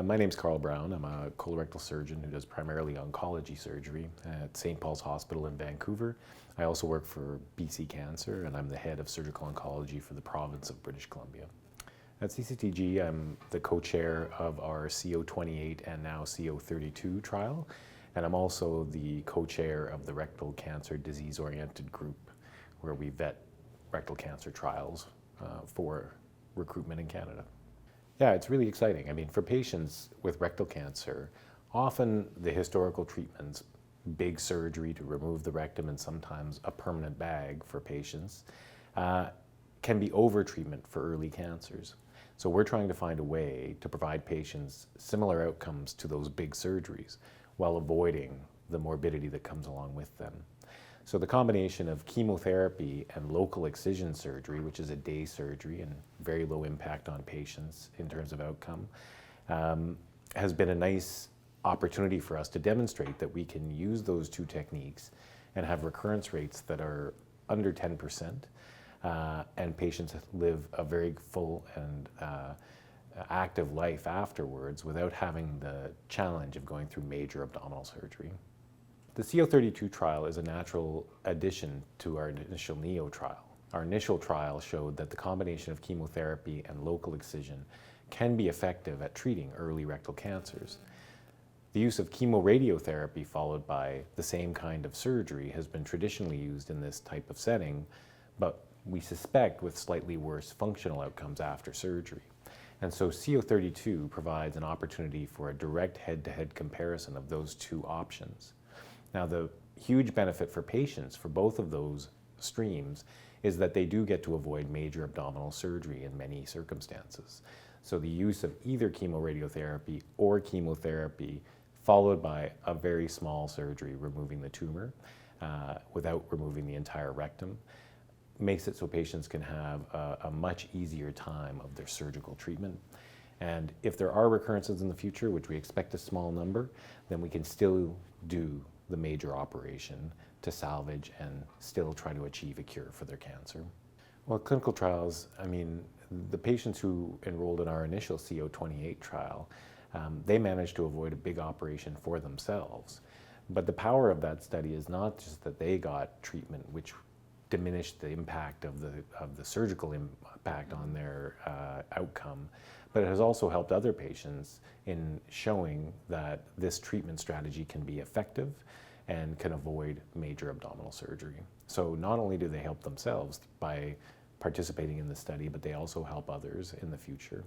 My name's Brownn. I'm a colorectal surgeon who does primarily oncology surgery at St. Paul's Hospital in Vancouver. I also work for BC Cancer, and I'm the head of Surgical Oncology for the province of British Columbia. At CCTG, I'm the co-chair of our CO28 and now CO32 trial, and I'm also the co-chair of the Rectal Cancer Disease-Oriented Group, where we vet rectal cancer trials for recruitment in Canada. Yeah, it's really exciting. I mean, for patients with rectal cancer, often the historical treatments, big surgery to remove the rectum and sometimes a permanent bag for patients, can be over-treatment for early cancers. So we're trying to find a way to provide patients similar outcomes to those big surgeries while avoiding the morbidity that comes along with them. So the combination of chemotherapy and local excision surgery, which is a day surgery and very low impact on patients in terms of outcome, has been a nice opportunity for us to demonstrate that we can use those two techniques and have recurrence rates that are under 10%, and patients live a very full and active life afterwards without having the challenge of going through major abdominal surgery. The CO32 trial is a natural addition to our initial NEO trial. Our initial trial showed that the combination of chemotherapy and local excision can be effective at treating early rectal cancers. The use of chemoradiotherapy followed by the same kind of surgery has been traditionally used in this type of setting, but we suspect with slightly worse functional outcomes after surgery. And so CO32 provides an opportunity for a direct head-to-head comparison of those two options. Now, the huge benefit for patients for both of those streams is that they do get to avoid major abdominal surgery in many circumstances. So the use of either chemoradiotherapy or chemotherapy followed by a very small surgery removing the tumor without removing the entire rectum makes it so patients can have a much easier time of their surgical treatment. And if there are recurrences in the future, which we expect a small number, then we can still do the major operation to salvage and still try to achieve a cure for their cancer. Well, clinical trials, I mean, the patients who enrolled in our initial CO28 trial, they managed to avoid a big operation for themselves. But the power of that study is not just that they got treatment which diminished the impact of the surgical impact on their outcome, but it has also helped other patients in showing that this treatment strategy can be effective and can avoid major abdominal surgery. So not only do they help themselves by participating in the study, but they also help others in the future.